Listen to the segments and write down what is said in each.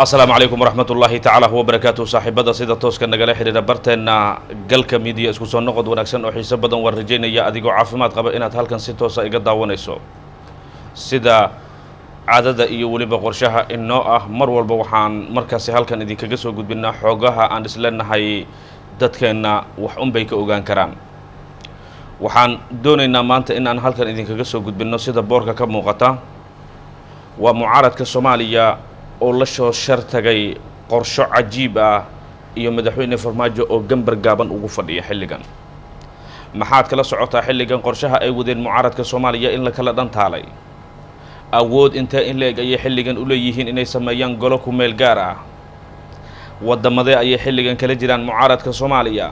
السلام عليكم ورحمة الله تعالى وبركاته صاحبة سيدة توسكا نقل حرير برتنا قلك ميديا اسكو سو نقد وناكسن او حيسا بدن ورجينا يا اديغو عافيماد قبا inaad halkan si toos ah iga daawanayso sida caadada iyo waliba qorshaha inoo ah mar walba waxaan markaas halkan idinkaga soo gudbinaa xogaha aan isleenahay dadkeena wax un bay ka ogaan karaan waxaan doonaynaa maanta in aan halkan idinkaga soo gudbino sida boorka ka muuqata waa mucaaradka Soomaaliya oo la soo shartagay qorsho cajiib ah iyo madaxweyne farmaajo oo gambar gaaban ugu fadhiya xilligan maxaad kala socotaa xilligan qorshaha ay wadeen mucaaradka Soomaaliya in la kala dhantaalay awood inta in leeg ay xilligan u leeyihiin inay sameeyaan golo ku meel gaar ah wadamada ay xilligan kala jiraan mucaaradka Soomaaliya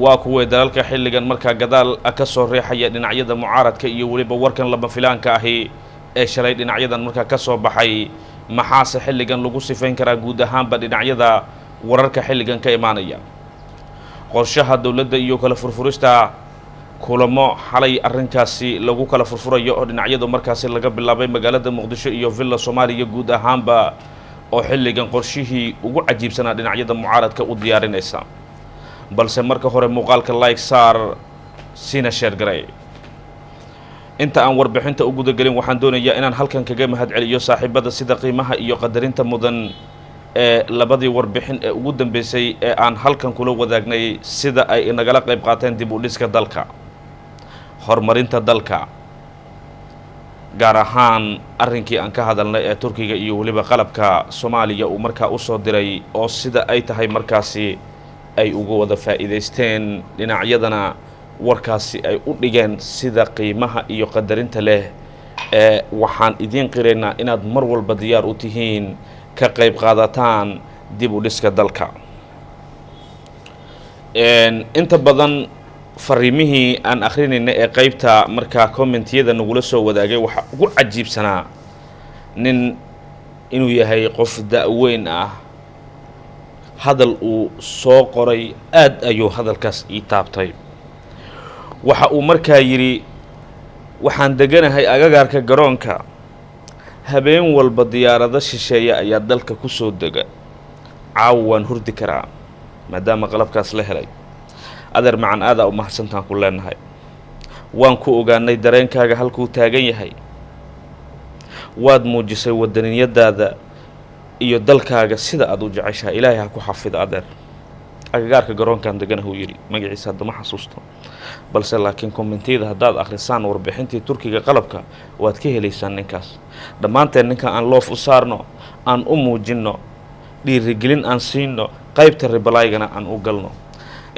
waa kuwa dalalka xilligan marka gadaal ka soo reexaya dhinacyada mucaaradka iyo waliba warkan laba filaanka ahi ee shalay dhinacyadan marka ka soo baxay maxaase xilligan lagu sifayn karaa guud ahaanba dhinacyada wararka xilligan ka imaanaya qorshaha dawladda iyo kala furfurista kulamo xalay arrinkaasi lagu kala furfurayo oo dhinacyadu markaasi laga bilaabay magaalada Muqdisho iyo Villa Soomaaliya guud ahaanba oo xilligan qorshihii ugu cajiibsanaa dhinacyada mucaaradka u diyaarinaysa balse marka hore muuqaalka like saar sina share garay inta aan warbixinta ugu gudagelin waxaan doonayaa inaan halkan kaga mahadceliyo saaxiibada sida qiimaha iyo qadarinta mudan ee labadii warbixin ee ugu dambeysay ee aan halkan kula wadaagnay sida ay inagala qayb qaateen dib u dhiska dalka horumarinta dalka gaar ahaan arrinkii aan ka hadalnay ee Turkiga iyo waliba qalabka Soomaaliya uu markaa u soo diray oo sida ay tahay markaasi ay uga wada faa'iideysteen dhinacyadana warkaasi ay u dhigeen sida qiimaha iyo qadarinta leh ee waxaan idin qireynaa inaad mar walba diyaar u tihiin ka qayb qaadataan dib u dhiska dalka inta badan fariimihii aan akhrinayna ee qaybta markaa commentiyada nagula soo wadaagay waxa ugu cajiibsanaa nin inuu yahay qof da'weyn ah hadal uu soo qoray aad ayuu hadalkaas ii taabtay waxa uu markaa yiri waxaan deganahay agagaarka garoonka habeen walba diyaarado shisheeye ayaa dalka ku soo dega caawaan hurdi karaa maadaama qalabkaas la helay adeer macan aada u mahadsantaan ku leenahay waan ku ogaanay dareenkaaga halkuu taagan yahay waad muujisay wadaniyadaada iyo dalkaaga sida aad u jeceshahay ilaahay ha ku xafido adeer agagaarka garoonkan deganahu yiri magaciisa hadda ma xasuusto balse laakiin commentiyada haddaad akhrisaan warbixintii Turkiga qalabka waad ka helaysaan ninkaas dhammaanteen ninka aan loof u saarno aan u muujino dhiirigelin aan siino qaybta ribalaygana aan u galno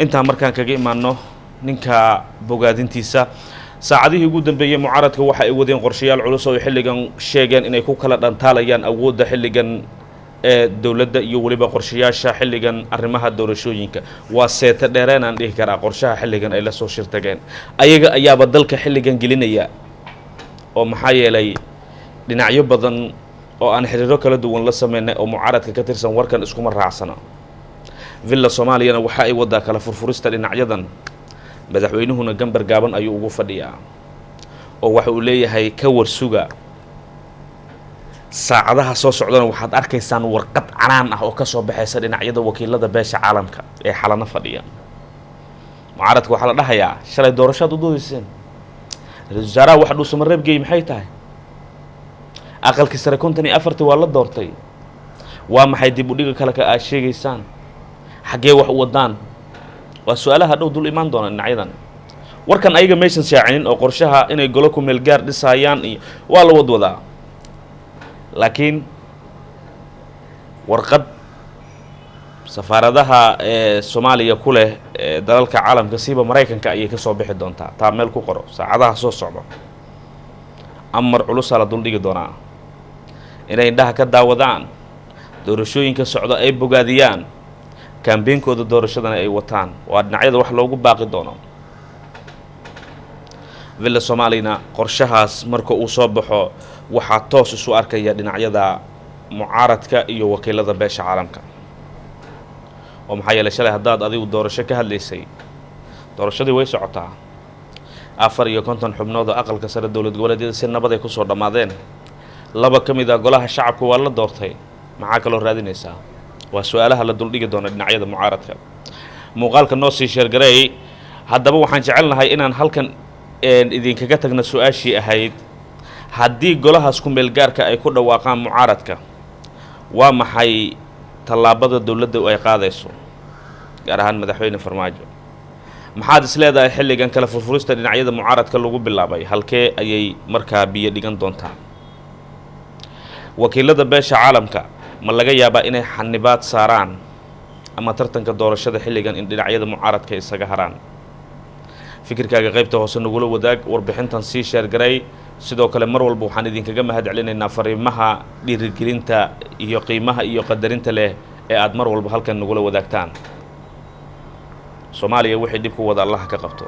inta markaan kaga imaano ninka bogaadintiisa saacadihii ugu dambeeyay mucaaradka waxa ay wadeen qorshayaal culus oo xilligan sheegeen inay ku kala dhantaalayaan awoodda xilligan ee dawladda iyo waliba qorshayaasha xilligan arrimaha doorashooyinka waa seeta dheereen aan dhihi karaa qorshaha xilligan ay la soo shirtageen ayaga ayaaba dalka xilligan gelinaya oo maxaa yeelay dhinacyo badan oo aan xiriiro kala duwan la sameynay oo mucaaradka ka tirsan warkan iskuma raacsana Villa Soomaaliyana waxa ay wada kala furfurista dhinacyadan madaxweynuhuna gambar gaaban ayuu ugu fadhiyaa oo waxa uu leeyahay ka warsuga saacadaha soo socdana waxaad arkaysaan warqad canaan ah oo ka soo baxaysa dhinacyada wakiilada beesha caalamka ee xalana fadhiya mucaaradka waxa la dhahayaa shalay doorashada u doodayseen ra'iisul wasaaraha waxa uu soo reebgay maxay tahay aqalka sare 54 waa la doortay waa maxay dib u dhiga kale ka aad sheegaysaan xagee wax u wadaan waa su'aalaha dhow dul imaan doona dhinacyadan warkan ayaga meeshan shaacinin oo qorshaha inay golo ku meel gaar dhisayaan iyo waa la wadwadaa laakiin warqad safaaradaha ee Soomaaliya ku leh dalalka caalamka siiba Mareykanka ayay ka soo bixi doontaa taa meel ku qoro saacadaha soo socdo amar culus la dul dhigi doonaa inay indhaha ka daawadaan doorashooyinka socdo ay bogaadiyaan kaambeenkooda doorashadana ay wataan waa dhinacyada wax loogu baaqi doono Villa Soomaalina qorshahaas marka uu soo baxo waxa toos isu arkaya dhinacyada mucaaradka iyo wakiilada beesha caalamka oo maxay yeelay shalay haddaad adigu doorasho ka hadlaysay doorashadii way socotaa 54 xubnood oo aqalka sare dawlad goboleedyada si nabad ay ku soo dhamaadeen laba kamid ah golaha shacabku waa la doortay maxaa kaloo raadinaysaa waa su-aalaha la duldhigi doona dhinacyada mucaaradka muuqaalka noo sii sheergareey haddaba waxaan jecelnahay inaan halkan idinkaga tagna su-aashii ahayd haddii golahaas ku meel gaarka ay ku dhawaaqaan mucaaradka waa maxay tallaabada dowladda ay qaadayso gaar ahaan madaxweyne farmaajo maxaad is leedahay xilligan kala furfurista dhinacyada mucaaradka lagu bilaabay halkee ayay markaa biyo dhigan doontaa wakiilada beesha caalamka ma laga yaabaa inay xanibaad saaraan ama tartanka doorashada xilligan in dhinacyada mucaaradka isaga haraan fikirkaaga qaybta hoose nagula wadaag warbixintan sii sheergaray sidoo kale mar walba waxaan idinkaga mahad celinaynaa fariimaha dhiirigelinta iyo qiimaha iyo qadarinta leh ee aad mar walba halkan nagula wadaagtaan Soomaaliya wixii dib ku wada Allah ka qabto